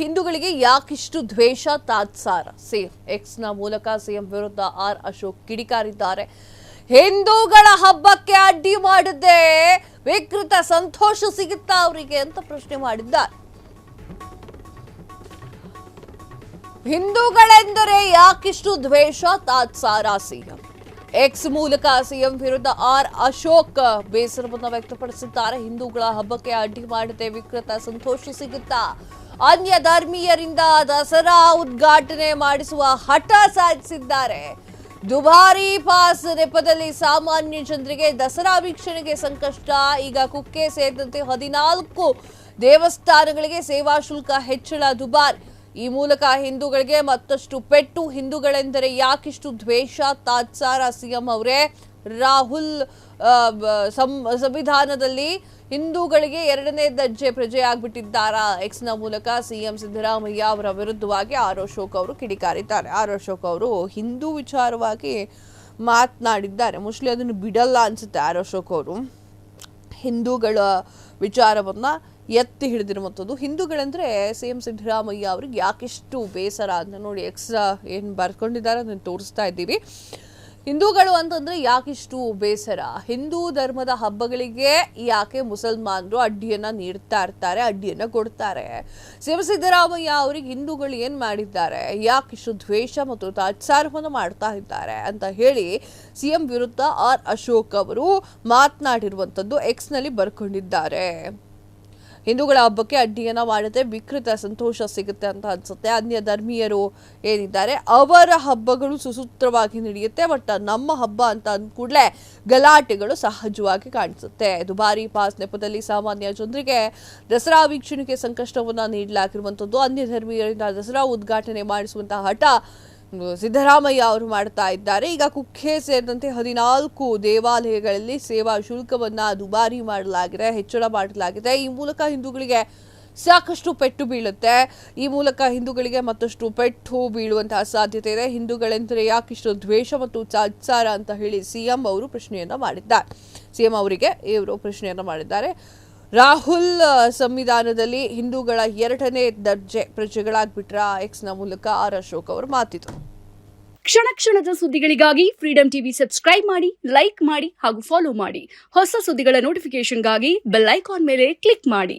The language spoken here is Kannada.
ಹಿಂದೂಗಳಿಗೆ ಯಾಕಿಷ್ಟು ದ್ವೇಷ ತಾತ್ಸಾರ? ಎಕ್ಸ್ನ ಮೂಲಕ ಸಿಎಂ ವಿರುದ್ಧ ಆರ್ ಅಶೋಕ್ ಕಿಡಿಕಾರಿದ್ದಾರೆ. ಹಿಂದೂಗಳ ಹಬ್ಬಕ್ಕೆ ಅಡ್ಡಿ ಮಾಡದೆ ವಿಕೃತ ಸಂತೋಷ ಸಿಗುತ್ತಾ ಅವರಿಗೆ ಅಂತ ಪ್ರಶ್ನೆ ಮಾಡಿದ್ದಾರೆ. ಹಿಂದೂಗಳೆಂದರೆ ಯಾಕಿಷ್ಟು ದ್ವೇಷ ತಾತ್ಸಾರ? ಸಿಎಂ ಎಕ್ಸ್ ಮೂಲಕ ಸಿಎಂ ವಿರುದ್ಧ ಆರ್ ಅಶೋಕ್ ಬೇಸರವನ್ನು ವ್ಯಕ್ತಪಡಿಸಿದ್ದಾರೆ. ಹಿಂದೂಗಳ ಹಬ್ಬಕ್ಕೆ ಅಡ್ಡಿ ಮಾಡದೆ ವಿಕೃತ ಸಂತೋಷ ಸಿಗುತ್ತಾ? ಅನ್ಯ ಧರ್ಮೀಯರಿಂದ ದಸರಾ ಉದ್ಘಾಟನೆ ಮಾಡಿಸುವ ಹಠ ಸಾಧಿಸಿದ್ದಾರೆ. ದುಬಾರಿ ಪಾಸ್ ನೆಪದಲ್ಲಿ ಸಾಮಾನ್ಯ ಜನರಿಗೆ ದಸರಾ ವೀಕ್ಷಣೆಗೆ ಸಂಕಷ್ಟ. ಈಗ ಕುಕ್ಕೆ ಸೇರಿದಂತೆ 14 ದೇವಸ್ಥಾನಗಳಿಗೆ ಸೇವಾ ಶುಲ್ಕ ಹೆಚ್ಚಳ ದುಬಾರಿ. ಈ ಮೂಲಕ ಹಿಂದೂಗಳಿಗೆ ಮತ್ತಷ್ಟು ಪೆಟ್ಟು. ಹಿಂದೂಗಳೆಂದರೆ ಯಾಕಿಷ್ಟು ದ್ವೇಷ ತಾತ್ಸಾರ? ಸಿಎಂ ಅವರೇ, ರಾಹುಲ್ ಸಂವಿಧಾನದಲ್ಲಿ ಹಿಂದೂಗಳಿಗೆ 2ನೇ ದರ್ಜೆ ಪ್ರಜೆಯಾಗ್ಬಿಟ್ಟಿದ್ದಾರಾ? ಎಕ್ಸ್ನ ಮೂಲಕ ಸಿಎಂ ಸಿದ್ದರಾಮಯ್ಯ ಅವರ ವಿರುದ್ಧವಾಗಿ ಆರ್ ಅಶೋಕ್ ಅವರು ಕಿಡಿಕಾರಿದ್ದಾರೆ. ಆರ್ ಅಶೋಕ್ ಅವರು ಹಿಂದೂ ವಿಚಾರವಾಗಿ ಮಾತನಾಡಿದ್ದಾರೆ. ಮೋಸ್ಟ್ಲಿ ಅದನ್ನು ಬಿಡಲ್ಲ ಅನ್ಸುತ್ತೆ ಆರ್ ಅಶೋಕ್ ಅವರು. ಹಿಂದೂಗಳ ವಿಚಾರವನ್ನ ಎತ್ತಿ ಹಿಡಿದಿರುವಂಥದ್ದು. ಹಿಂದೂಗಳೆಂದರೆ ಸಿಎಂ ಸಿದ್ದರಾಮಯ್ಯ ಅವ್ರಿಗೆ ಯಾಕೆಷ್ಟು ಬೇಸರ ಅಂತ ನೋಡಿ. ಎಕ್ಸ್ ಏನು ಬರ್ಕೊಂಡಿದ್ದಾರೆ ಅದನ್ನು ತೋರಿಸ್ತಾ ಇದ್ದೀವಿ. ಹಿಂದೂಗಳು ಅಂತಂದರೆ ಯಾಕಿಷ್ಟು ಬೇಸರ? ಹಿಂದೂ ಧರ್ಮದ ಹಬ್ಬಗಳಿಗೆ ಯಾಕೆ ಮುಸಲ್ಮಾನರು ಅಡ್ಡಿಯನ್ನು ನೀಡ್ತಾ ಇರ್ತಾರೆ, ಅಡ್ಡಿಯನ್ನು ಕೊಡ್ತಾರೆ? ಸಿಎಂ ಸಿದ್ದರಾಮಯ್ಯ ಅವರಿಗೆ ಹಿಂದೂಗಳು ಏನು ಮಾಡಿದ್ದಾರೆ, ಯಾಕಿಷ್ಟು ದ್ವೇಷ ಮತ್ತು ತಾತ್ಸಾರವನ್ನು ಮಾಡ್ತಾ ಇದ್ದಾರೆ ಅಂತ ಹೇಳಿ ಸಿಎಂ ವಿರುದ್ಧ ಆರ್ ಅಶೋಕ್ ಅವರು ಮಾತನಾಡಿರುವಂಥದ್ದು ಎಕ್ಸ್ನಲ್ಲಿ ಬರ್ಕೊಂಡಿದ್ದಾರೆ. ಹಿಂದೂಗಳ ಹಬ್ಬಕ್ಕೆ ಅಡ್ಡಿಯನ್ನ ಮಾಡದೆ ವಿಕೃತ ಸಂತೋಷ ಸಿಗುತ್ತೆ ಅಂತ ಅನ್ಸುತ್ತೆ. ಅನ್ಯ ಧರ್ಮೀಯರು ಏನಿದ್ದಾರೆ ಅವರ ಹಬ್ಬಗಳು ಸುಸೂತ್ರವಾಗಿ ನಡೆಯುತ್ತೆ. ಬಟ್ ನಮ್ಮ ಹಬ್ಬ ಅಂತ ಅಂದ ಕೂಡಲೇ ಗಲಾಟೆಗಳು ಸಹಜವಾಗಿ ಕಾಣಿಸುತ್ತೆ. ದುಬಾರಿ ಪಾಸ್ ನೆಪದಲ್ಲಿ ಸಾಮಾನ್ಯ ಜನರಿಗೆ ದಸರಾ ವೀಕ್ಷಣೆಗೆ ಸಂಕಷ್ಟವನ್ನ ನೀಡಲಾಗಿರುವಂಥದ್ದು. ಅನ್ಯ ಧರ್ಮೀಯರಿಂದ ದಸರಾ ಉದ್ಘಾಟನೆ ಮಾಡಿಸುವಂತಹ ಹಠ ಸಿದ್ದರಾಮಯ್ಯ ಅವರು ಮಾಡ್ತಾ ಇದ್ದಾರೆ. ಈಗ ಕುಕ್ಕೆ ಸೇರಿದಂತೆ 14 ದೇವಾಲಯಗಳಲ್ಲಿ ಸೇವಾ ಶುಲ್ಕವನ್ನ ದುಬಾರಿ ಮಾಡಲಾಗಿದೆ, ಹೆಚ್ಚಳ ಮಾಡಲಾಗಿದೆ. ಈ ಮೂಲಕ ಹಿಂದೂಗಳಿಗೆ ಸಾಕಷ್ಟು ಪೆಟ್ಟು ಬೀಳುತ್ತೆ. ಈ ಮೂಲಕ ಹಿಂದೂಗಳಿಗೆ ಮತ್ತಷ್ಟು ಪೆಟ್ಟು ಬೀಳುವಂತಹ ಸಾಧ್ಯತೆ ಇದೆ. ಹಿಂದೂಗಳೆಂದರೆ ಯಾಕಿಷ್ಟು ದ್ವೇಷ ಮತ್ತು ತಾತ್ಸಾರ ಅಂತ ಹೇಳಿ ಸಿಎಂ ಅವರು ಪ್ರಶ್ನೆಯನ್ನ ಮಾಡಿದ್ದಾರೆ. ಸಿಎಂ ಅವರಿಗೆ ಇವರು ಪ್ರಶ್ನೆಯನ್ನ ಮಾಡಿದ್ದಾರೆ. ರಾಹುಲ್ ಸಂವಿಧಾನದಲ್ಲಿ ಹಿಂದೂಗಳ 2ನೇ ದರ್ಜೆ ಪ್ರಜೆಗಳಾಗ್ಬಿಟ್ರ? ಎಕ್ಸ್ನ ಮೂಲಕ ಆರ್ ಅಶೋಕ್ ಅವರು ಮಾತಿದ್ರು. ಕ್ಷಣ ಕ್ಷಣದ ಸುದ್ದಿಗಳಿಗಾಗಿ ಫ್ರೀಡಂ ಟಿವಿ ಸಬ್ಸ್ಕ್ರೈಬ್ ಮಾಡಿ, ಲೈಕ್ ಮಾಡಿ ಹಾಗೂ ಫಾಲೋ ಮಾಡಿ. ಹೊಸ ಸುದ್ದಿಗಳ ನೋಟಿಫಿಕೇಶನ್ಗಾಗಿ ಬೆಲ್ ಐಕಾನ್ ಮೇಲೆ ಕ್ಲಿಕ್ ಮಾಡಿ.